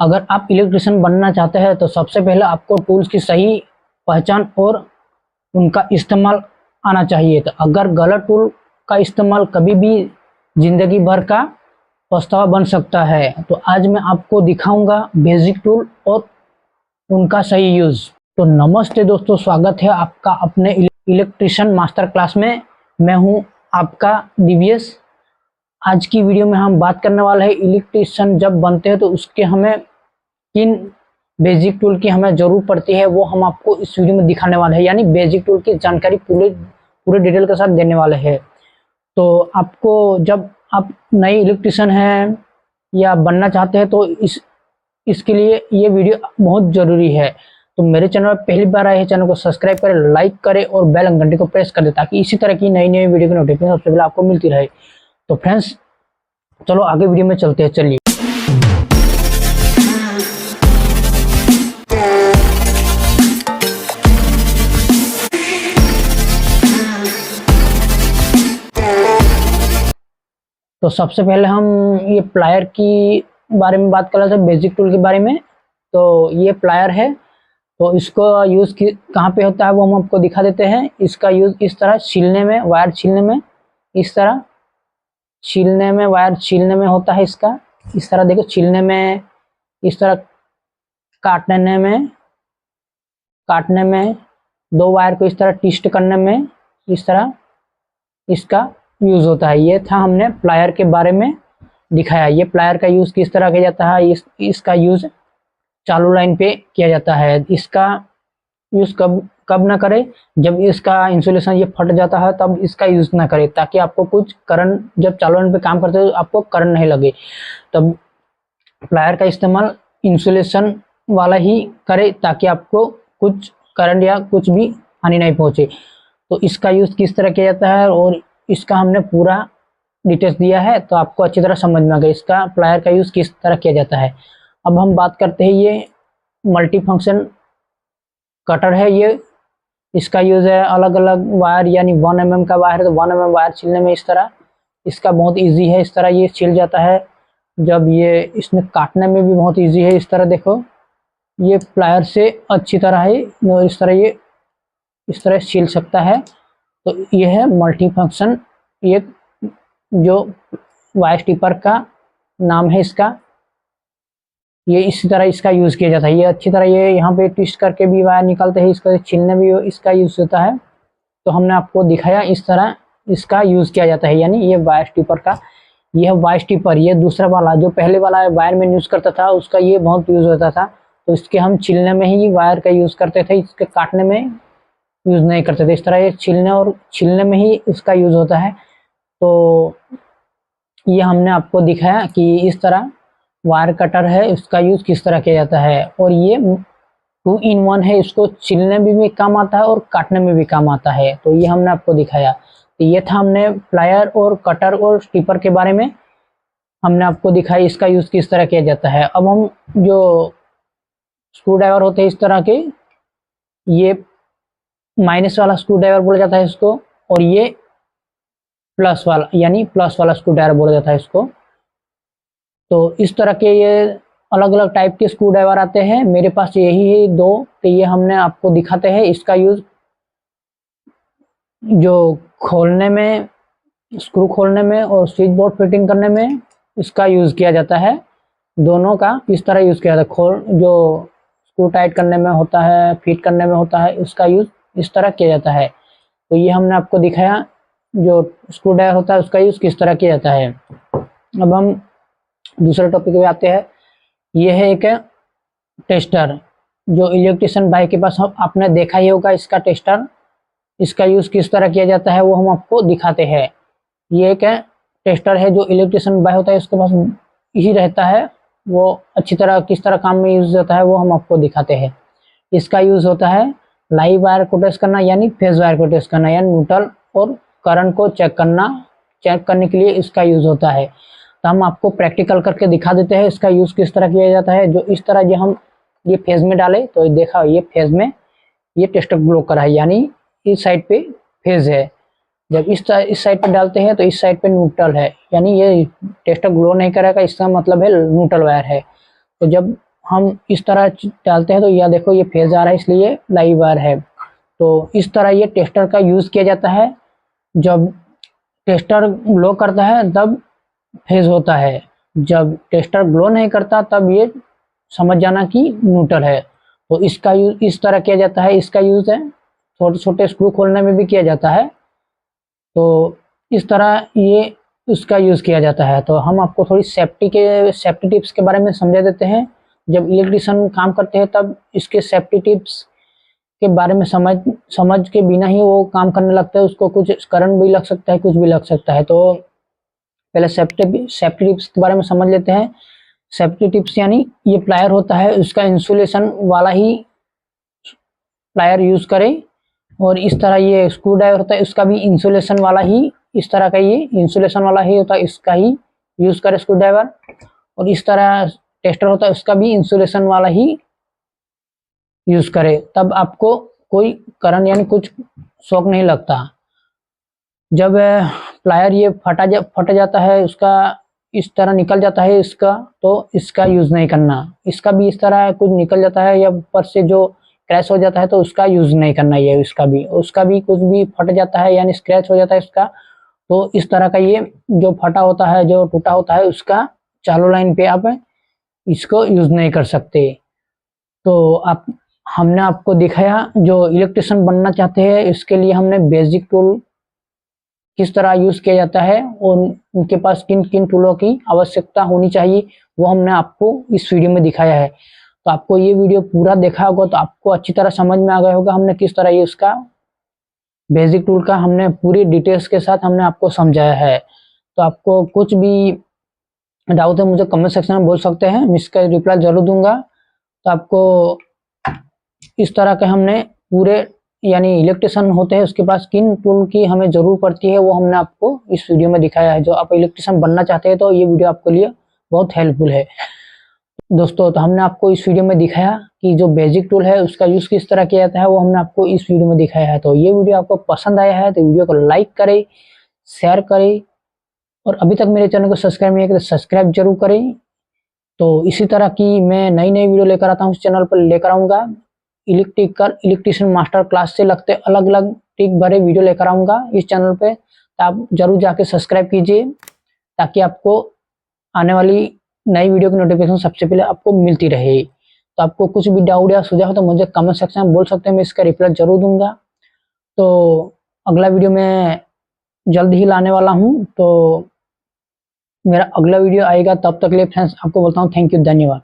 अगर आप इलेक्ट्रिशियन बनना चाहते हैं तो सबसे पहले आपको टूल्स की सही पहचान और उनका इस्तेमाल आना चाहिए। तो अगर गलत टूल का इस्तेमाल कभी भी ज़िंदगी भर का पछतावा बन सकता है। तो आज मैं आपको दिखाऊंगा बेसिक टूल और उनका सही यूज़। तो नमस्ते दोस्तों, स्वागत है आपका अपने इलेक्ट्रिशियन मास्टर क्लास में। मैं हूं आपका दिव्यस। आज की वीडियो में हम बात करने वाले हैं इलेक्ट्रिशियन जब बनते हैं तो उसके हमें किन बेसिक टूल की हमें ज़रूरत पड़ती है, वो हम आपको इस वीडियो में दिखाने वाले हैं। यानी बेसिक टूल की जानकारी पूरे डिटेल के साथ देने वाले हैं। तो आपको जब आप नए इलेक्ट्रिशियन हैं या बनना चाहते हैं तो इसके लिए ये वीडियो बहुत ज़रूरी है। तो मेरे चैनल पर पहली बार आए हैं, चैनल को सब्सक्राइब करें, लाइक करें और बेल घंटे को प्रेस कर दें ताकि इसी तरह की नई नई वीडियो की नोटिफिकेशन सबसे पहले आपको मिलती रहे। तो फ्रेंड्स, चलो आगे वीडियो में चलते हैं। चलिए, तो सबसे पहले हम ये प्लायर की बारे में बात कर रहे थे, बेसिक टूल के बारे में। तो ये प्लायर है, तो इसको यूज़ कहाँ पे होता है वो हम आपको दिखा देते हैं। इसका यूज़ इस तरह छीलने में, वायर छीलने में, इस तरह छीलने में, वायर छीलने में होता है। इसका इस तरह देखो, छीलने में, इस तरह काटने में, दो वायर को इस तरह ट्विस्ट करने में, इस तरह इसका यूज़ होता है। ये था हमने प्लायर के बारे में दिखाया। ये प्लायर का यूज़ किस तरह किया जाता है, इसका यूज़ चालू लाइन पे किया जाता है। इसका यूज़ कब ना करें, जब इसका इंसुलेशन ये फट जाता है तब इसका यूज़ ना करें, ताकि आपको कुछ करंट, जब चालू लाइन पे काम करते हो आपको करंट नहीं लगे। तब प्लायर का इस्तेमाल इंसुलेशन वाला ही करें ताकि आपको कुछ करंट या कुछ भी हानि नहीं पहुँचे। तो इसका यूज़ किस तरह किया जाता है और इसका हमने पूरा डिटेल्स दिया है, तो आपको अच्छी तरह समझ में आ गया इसका प्लायर का यूज़ किस तरह किया जाता है। अब हम बात करते हैं, ये मल्टी फंक्शन कटर है। ये इसका यूज़ है अलग अलग वायर, यानी 1 mm का वायर है तो 1 mm वायर छीलने में इस तरह इसका बहुत इजी है। इस तरह ये छिल जाता है। जब ये इसमें काटने में भी बहुत इजी है। इस तरह देखो, ये प्लायर से अच्छी तरह है और इस तरह ये इस तरह छील सकता है। तो ये है मल्टी फंक्शन, ये जो वायर स्टिपर का नाम है इसका। ये इसी तरह इसका यूज़ किया जाता है। ये अच्छी तरह ये यहाँ पे ट्विस्ट करके भी वायर निकालते हैं, इसका छीलने भी इसका यूज़ होता है। तो हमने आपको दिखाया इस तरह इसका यूज़ किया जाता है। यानी ये वायर स्टिपर का, ये है वायर स्टिपर। ये दूसरा वाला जो पहले वाला वायर में यूज़ करता था उसका ये बहुत यूज़ होता था, तो इसके हम छीलने में ही वायर का यूज़ करते थे, इसके काटने में यूज़ नहीं करते थे। इस तरह ये छीलने में ही इसका यूज़ होता है। तो ये हमने आपको दिखाया कि इस तरह वायर कटर है, इसका यूज़ किस तरह किया जाता है। और ये 2 in 1 है, इसको छीलने में भी काम आता है और काटने में भी काम आता है। तो ये हमने आपको दिखाया। तो ये था हमने प्लायर और कटर और स्टिपर के बारे में हमने आपको दिखाया, इसका यूज़ किस तरह किया जाता है। अब हम जो स्क्रू ड्राइवर होते हैं इस तरह के, ये माइनस वाला स्क्रू ड्राइवर बोला जाता है इसको, और ये प्लस वाला, यानी प्लस वाला स्क्रू ड्राइवर बोला जाता है इसको। तो इस तरह के ये अलग अलग टाइप के स्क्रू ड्राइवर आते हैं। मेरे पास यही है 2, तो ये हमने आपको दिखाते हैं। इसका यूज़ जो खोलने में, स्क्रू खोलने में और स्विच बोर्ड फिटिंग करने में इसका यूज़ किया जाता है। दोनों का इस तरह यूज़ किया जाता है। जो स्क्रू टाइट करने में होता है, फिट करने में होता है, उसका यूज़ इस तरह किया जाता है। तो ये हमने आपको दिखाया जो स्क्रू ड्राइवर होता है उसका यूज़ किस तरह किया जाता है। अब हम दूसरे टॉपिक पे आते हैं। ये है एक टेस्टर, जो इलेक्ट्रिशियन भाई के पास आपने देखा ही होगा इसका टेस्टर। इसका यूज़ किस तरह किया जाता है वो हम आपको दिखाते हैं। ये एक टेस्टर है जो इलेक्ट्रिशियन भाई होता है उसके पास ही रहता है। वो अच्छी तरह किस तरह काम में यूज़ होता है वो हम आपको दिखाते हैं। इसका यूज़ होता है लाइव वायर को टेस्ट करना, यानी फेज वायर को टेस्ट करना, यानी न्यूट्रल और करंट को चेक करने के लिए इसका यूज़ होता है। तो हम आपको प्रैक्टिकल करके दिखा देते हैं इसका यूज़ किस तरह किया जाता है। जो इस तरह जो हम ये फेज में डाले तो देखा, ये फेज में ये टेस्टर ग्लो करा है, यानी इस साइड पे फेज है। जब इस साइड पे डालते हैं तो इस साइड पे न्यूट्रल है, यानी ये टेस्टर ग्लो नहीं करेगा, इसका मतलब है न्यूट्रल वायर है। तो जब हम इस तरह डालते हैं तो यह देखो ये फेज आ रहा है, इसलिए लाइव वायर है। तो इस तरह ये टेस्टर का यूज़ किया जाता है। जब टेस्टर ग्लो करता है तब फेज होता है, जब टेस्टर ग्लो नहीं करता तब ये समझ जाना कि न्यूट्रल है। तो इसका यूज इस तरह किया जाता है। इसका यूज है छोटे छोटे स्क्रू खोलने में भी किया जाता है। तो इस तरह ये उसका यूज किया जाता है। तो हम आपको थोड़ी सेफ्टी टिप्स के बारे में समझा देते हैं। जब इलेक्ट्रिशियन काम करते हैं तब इसके सेफ्टी टिप्स के बारे में समझ के बिना ही वो काम करने लगता है। उसको कुछ करंट भी लग सकता है, कुछ भी लग सकता है। तो पहले सेफ्टी टिप्स के बारे में समझ लेते हैं। सेफ्टी टिप्स यानी ये प्लायर होता है, उसका इंसुलेशन वाला ही प्लायर यूज करें। और इस तरह ये स्क्रू ड्राइवर होता है, उसका भी इंसुलेशन वाला ही, इस तरह का ये इंसुलेशन वाला ही होता है, इसका ही यूज करें स्क्रू ड्राइवर। और इस तरह टेस्टर होता है, उसका भी इंसुलेशन वाला ही यूज करे, तब आपको कोई करंट यानी कुछ शॉक नहीं लगता। जब प्लायर ये फट जाता है, उसका इस तरह निकल जाता है इसका, तो इसका यूज नहीं करना। इसका भी इस तरह कुछ निकल जाता है या ऊपर से जो क्रैश हो जाता है तो उसका यूज नहीं करना। ये उसका भी कुछ भी फट जाता है यानी स्क्रैच हो जाता है इसका, तो इस तरह का ये जो फटा होता है, जो टूटा होता है, उसका चालू लाइन पे आप इसको यूज नहीं कर सकते। तो आप हमने आपको दिखाया, जो इलेक्ट्रिशियन बनना चाहते हैं इसके लिए हमने बेसिक टूल किस तरह यूज किया जाता है और उनके पास किन किन टूलों की आवश्यकता होनी चाहिए, वो हमने आपको इस वीडियो में दिखाया है। तो आपको ये वीडियो पूरा देखा होगा तो आपको अच्छी तरह समझ में आ गया होगा हमने किस तरह ये उसका बेसिक टूल का हमने पूरी डिटेल्स के साथ हमने आपको समझाया है। तो आपको कुछ भी डाउट है मुझे कमेंट सेक्शन में बोल सकते हैं, मैं इसका रिप्लाई जरूर दूंगा। तो आपको इस तरह के हमने पूरे यानी इलेक्ट्रिशियन होते हैं उसके पास किन टूल की हमें जरूर पड़ती है वो हमने आपको इस वीडियो में दिखाया है। जो आप इलेक्ट्रिशियन बनना चाहते हैं तो ये वीडियो आपके लिए बहुत हेल्पफुल है दोस्तों। तो हमने आपको इस वीडियो में दिखाया कि जो बेसिक टूल है उसका यूज किस तरह किया जाता है, वो हमने आपको इस वीडियो में दिखाया है। तो ये वीडियो आपको पसंद आया है तो वीडियो को लाइक करें, शेयर करें, और अभी तक मेरे चैनल को सब्सक्राइब नहीं किया तो सब्सक्राइब जरूर करें। तो इसी तरह की मैं नई नई वीडियो लेकर आता हूँ, इस चैनल पर लेकर आऊँगा। इलेक्ट्रिशियन मास्टर क्लास से लगते अलग अलग टिक भरे वीडियो लेकर आऊँगा इस चैनल पे। तो आप जरूर जाके सब्सक्राइब कीजिए ताकि आपको आने वाली नई वीडियो की नोटिफिकेशन सबसे पहले आपको मिलती रहे। तो आपको कुछ भी डाउट या सुझाव हो तो मुझे कमेंट सेक्शन में बोल सकते हैं, मैं इसका रिप्लाई जरूर दूंगा। तो अगला वीडियो मैं जल्द ही लाने वाला हूँ। तो मेरा अगला वीडियो आएगा, तब तक के लिए फ्रेंड्स आपको बोलता हूँ थैंक यू, धन्यवाद।